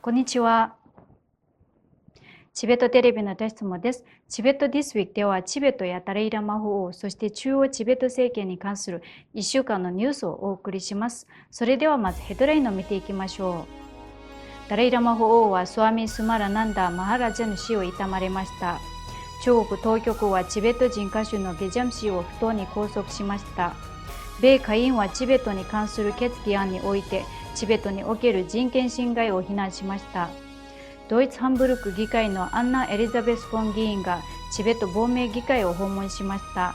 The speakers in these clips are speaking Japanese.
こんにちは。チベットテレビのテストもです。チベット This Week ではチベットやダライラマ法王、そして中央チベット政権に関する1週間のニュースをお送りします。それではまずヘッドラインを見ていきましょう。ダライラマ法王はスワミ・スマラナンダ・マハラジャの死を悼まれました。中国当局はチベット人歌手のゲジャム氏を不当に拘束しました。米下院はチベットに関する決議案においてチベットにおける人権侵害を非難しました。ドイツハンブルク議会のアンナ・エリザベス・フォン議員がチベット亡命議会を訪問しました。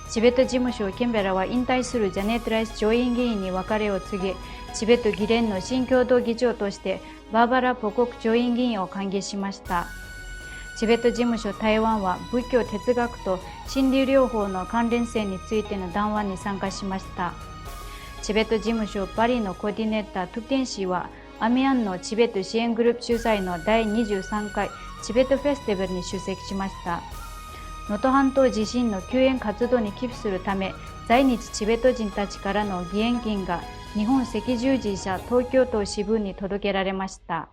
チベット事務所ケンベラは引退するジャネット・ライス上院議員に別れを告げ、チベット議連の新共同議長としてバーバラ・ポコク上院議員を歓迎しました。チベット事務所台湾は仏教哲学と心理療法の関連性についての談話に参加しました。チベット事務所パリのコーディネータートゥクテン氏はアミアンのチベット支援グループ主催の第23回チベットフェスティバルに出席しました。能登半島地震の救援活動に寄付するため在日チベット人たちからの義援金が日本赤十字社東京都支部に届けられました。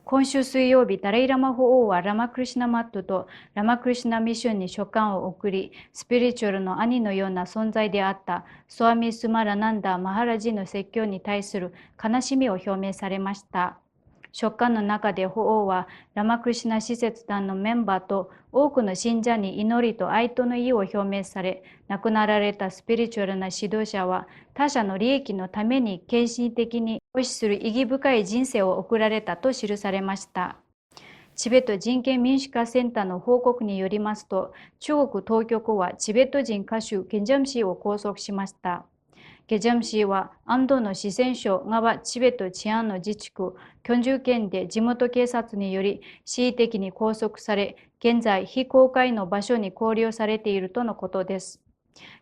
今週水曜日、ダライラマ法王はラマクリシュナマットとラマクリシュナミッションに書簡を送り、スピリチュアルの兄のような存在であったスワミ・スマラナンダ・マハラジの説教に対する悲しみを表明されました。書簡の中で法王はラマクリシュナ使節団のメンバーと多くの信者に祈りと哀悼の意を表明され、亡くなられたスピリチュアルな指導者は他者の利益のために献身的に奉仕する意義深い人生を送られたと記されました。チベット人権民主化センターの報告によりますと、中国当局はチベット人歌手ゲジャム氏を拘束しました。ゲジャム氏は安藤の四川省側チベット治安の自治区キョンジュ県で地元警察により恣意的に拘束され、現在非公開の場所に拘留されているとのことです。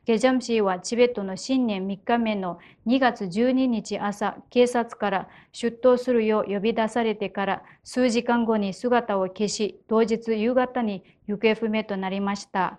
ゲジャム氏はチベットの新年3日目の2月12日朝、警察から出頭するよう呼び出されてから数時間後に姿を消し、当日夕方に行方不明となりました。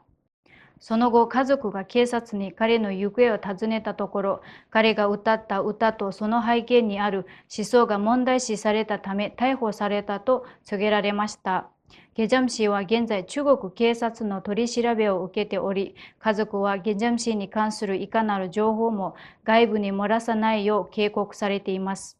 その後、家族が警察に彼の行方を尋ねたところ、彼が歌った歌とその背景にある思想が問題視されたため逮捕されたと告げられました。ゲジャム氏は現在中国警察の取り調べを受けており、家族はゲジャム氏に関するいかなる情報も外部に漏らさないよう警告されています。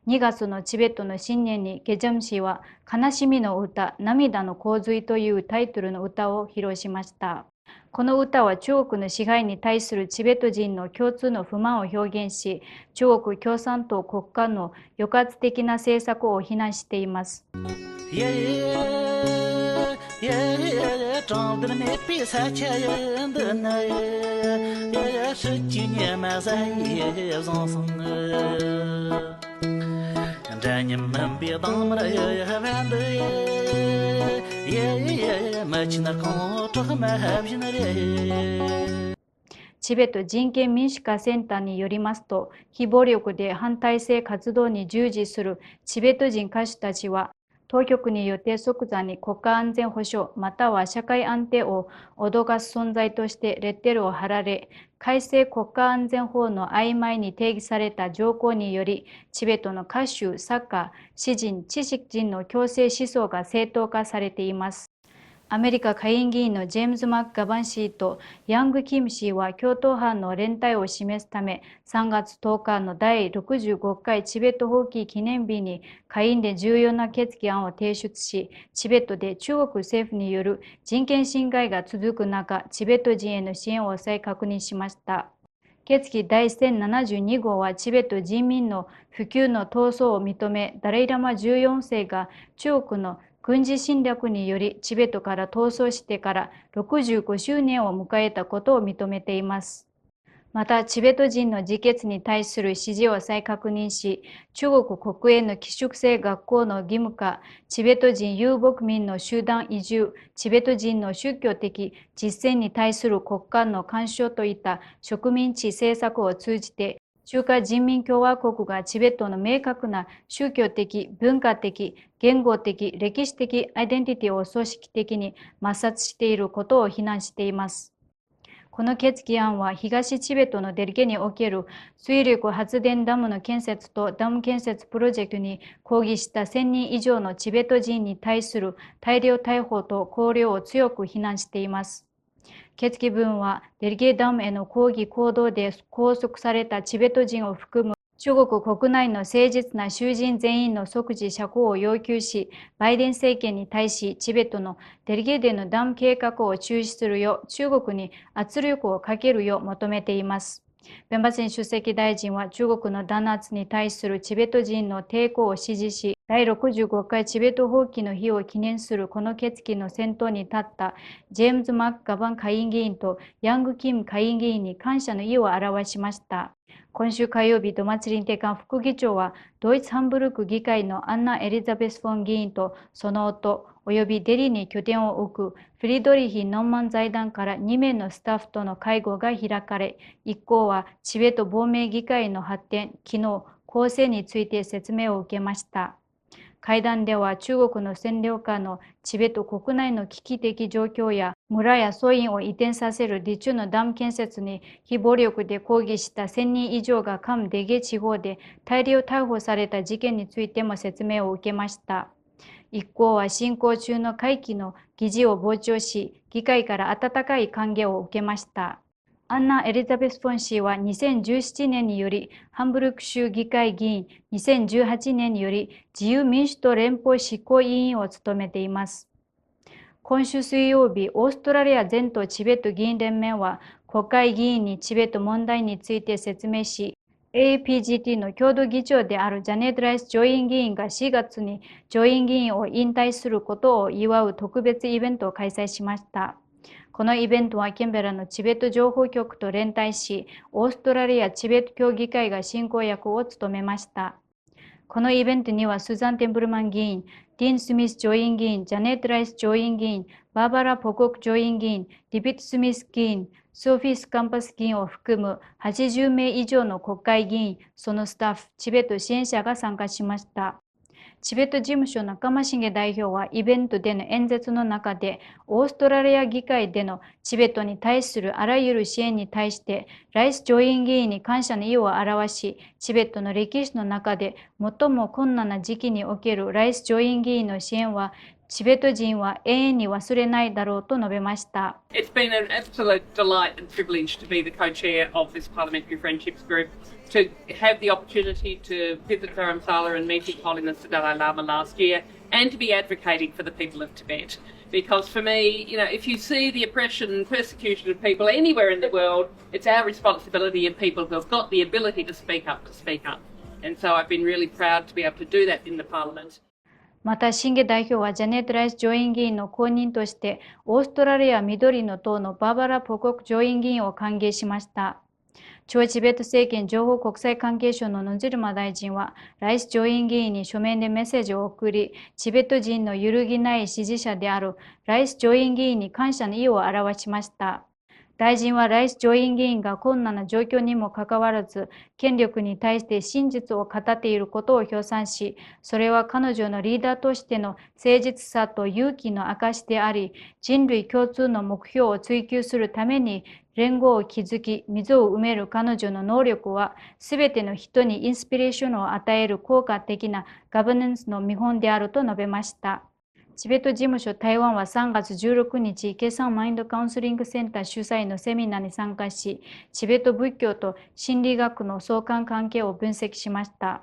2月のチベットの新年にゲジャム氏は悲しみの歌、涙の洪水というタイトルの歌を披露しました。この歌は中国の支配に対するチベット人の共通の不満を表現し、中国共産党国家の抑圧的な政策を非難しています。チベット人権民主化センターによりますと、非暴力で反体制活動に従事するチベット人歌手たちは、当局によって即座に国家安全保障または社会安定を脅かす存在としてレッテルを貼られ、改正国家安全法の曖昧に定義された条項により、チベットの歌手、作家、詩人、知識人の強制思想が正当化されています。アメリカ下院議員のジェームズ・マッガバン氏とヤング・キム氏は共闘犯の連帯を示すため、3月10日の第65回チベット放棄記念日に下院で重要な決議案を提出し、チベットで中国政府による人権侵害が続く中、チベット人への支援を再確認しました。決議第1072号はチベット人民の普及の闘争を認め、ダライラマ14世が中国の軍事侵略によりチベットから逃走してから65周年を迎えたことを認めています。また、チベト人の自決に対する支持を再確認し、中国国営の寄宿制学校の義務化、チベト人遊牧民の集団移住、チベト人の宗教的実践に対する国家の干渉といった植民地政策を通じて、中華人民共和国がチベットの明確な宗教的、文化的、言語的、歴史的アイデンティティを組織的に抹殺していることを非難しています。この決議案は東チベットのデリゲにおける水力発電ダムの建設とダム建設プロジェクトに抗議した1000人以上のチベット人に対する大量逮捕と拘留を強く非難しています。決議文はデリゲダムへの抗議行動で拘束されたチベット人を含む中国国内の誠実な囚人全員の即時釈放を要求し、バイデン政権に対しチベットのデリゲでのダム計画を中止するよう中国に圧力をかけるよう求めています。ベンバシン主席大臣は中国の弾圧に対するチベット人の抵抗を支持し、第65回チベット放棄の日を記念するこの決議の先頭に立ったジェームズ・マックガバン下院議員とヤング・キム下院議員に感謝の意を表しました。今週火曜日、ドマツリンテカン副議長は、ドイツ・ハンブルク議会のアンナ・エリザベス・フォン議員とその夫、およびデリに拠点を置くフリドリヒ・ノンマン財団から2名のスタッフとの会合が開かれ、一行はチベット亡命議会の発展、機能、構成について説明を受けました。会談では中国の占領下のチベット国内の危機的状況や村や村院を移転させるリチュのダム建設に非暴力で抗議した1000人以上がカムデゲ地方で大量逮捕された事件についても説明を受けました。一行は進行中の会期の議事を傍聴し、議会から温かい歓迎を受けました。アンナ・エリザベス・フォン氏は2017年によりハンブルク州議会議員、2018年により自由民主党連邦執行委員を務めています。今週水曜日、オーストラリア全島チベット議員連盟は国会議員にチベット問題について説明し、AAPGT の共同議長であるジャネット・ライス上院議員が4月に上院議員を引退することを祝う特別イベントを開催しました。このイベントはケンベラのチベット情報局と連帯し、オーストラリアチベット協議会が進行役を務めました。このイベントにはスーザン・テンブルマン議員、ディーン・スミス上院議員、ジャネット・ライス上院議員、バーバラ・ポコク上院議員、ディビット・スミス議員、ソフィス・カンパス議員を含む80名以上の国会議員、そのスタッフ、チベット支援者が参加しました。チベット事務所仲間重代表はイベントでの演説の中で、オーストラリア議会でのチベットに対するあらゆる支援に対して、ライス上院議員に感謝の意を表し、チベットの歴史の中で最も困難な時期におけるライス上院議員の支援は、チベット人は永遠に忘れないだろうと述べました。It's been an absolute delight and privilege to be the co-chair of this Parliamentary Friendships Group, to have the opportunity to visit Dharamsala and meet His Holiness the Dalai Lama last year, and to be advocating for the people of Tibet. Because for me, if you see the oppression and persecution of people anywhere in the world, it's our responsibility and people who have got the ability to speak up. And so I've been really proud to be able to do that in the Parliament. また、シンゲ代表はジャネット・ライス上院議員の後任として、オーストラリア緑の党のバーバラ・ポコク上院議員を歓迎しました。超チベット政権情報国際関係省のノンジルマ大臣は、ライス上院議員に書面でメッセージを送り、チベット人の揺るぎない支持者であるライス上院議員に感謝の意を表しました。大臣はライス上院議員が困難な状況にもかかわらず、権力に対して真実を語っていることを評賛し、それは彼女のリーダーとしての誠実さと勇気の証であり、人類共通の目標を追求するために連合を築き、溝を埋める彼女の能力は、すべての人にインスピレーションを与える効果的なガバナンスの見本であると述べました。チベット事務所台湾は3月16日、ケサンマインドカウンセリングセンター主催のセミナーに参加し、チベット仏教と心理学の相関関係を分析しました。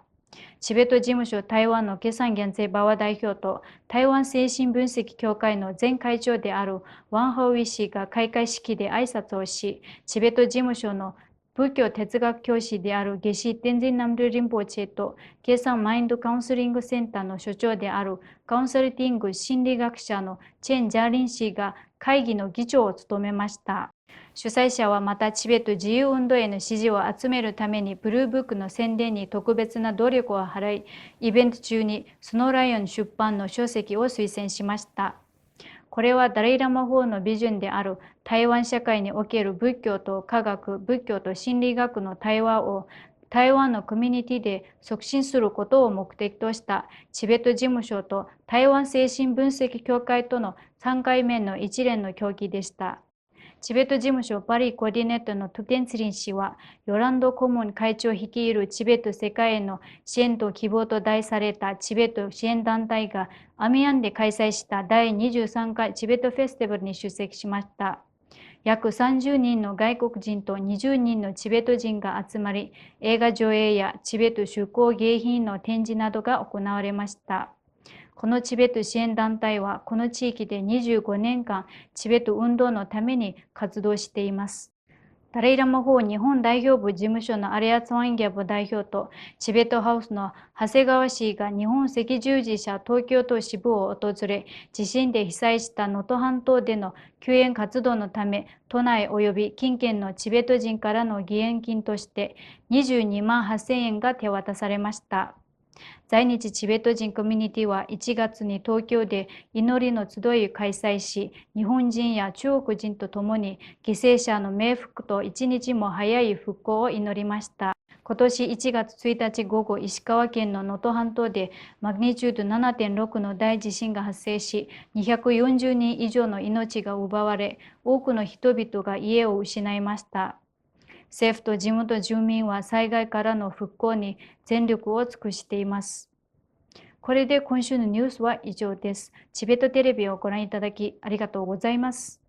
チベット事務所台湾のケサン・ギャンツェバワ代表と台湾精神分析協会の前会長であるワン・ハウイ氏が開会式で挨拶をし、チベット事務所の仏教哲学教師であるゲシ・テンジン・ナムル・リンポチェと、ケーサン・マインド・カウンセリングセンターの所長であるカウンセルティング心理学者のチェン・ジャーリン氏が会議の議長を務めました。主催者はまたチベット自由運動への支持を集めるためにブルーブックの宣伝に特別な努力を払い、イベント中にスノーライオン出版の書籍を推薦しました。これはダライラマ法のビジョンである台湾社会における仏教と科学、仏教と心理学の対話を台湾のコミュニティで促進することを目的としたチベット事務所と台湾精神分析協会との3回目の一連の協議でした。チベット事務所パリコーディネートのトゥテンツリン氏は、ヨランド顧問会長率いるチベット世界への支援と希望と題されたチベット支援団体がアミアンで開催した第23回チベットフェスティバルに出席しました。約30人の外国人と20人のチベット人が集まり、映画上映やチベット手工芸品の展示などが行われました。このチベット支援団体はこの地域で25年間チベット運動のために活動しています。ダライラマ法日本代表部事務所のアレア・ツワンギャブ代表とチベットハウスの長谷川氏が日本赤十字社東京都支部を訪れ、地震で被災した能登半島での救援活動のため、都内及び近県のチベット人からの義援金として22万8000円が手渡されました。在日チベット人コミュニティは1月に東京で祈りの集いを開催し、日本人や中国人と共に犠牲者の冥福と一日も早い復興を祈りました。今年1月1日午後、石川県の能登半島でマグニチュード 7.6 の大地震が発生し、240人以上の命が奪われ、多くの人々が家を失いました。政府と地元住民は災害からの復興に全力を尽くしています。これで今週のニュースは以上です。チベットテレビをご覧いただきありがとうございます。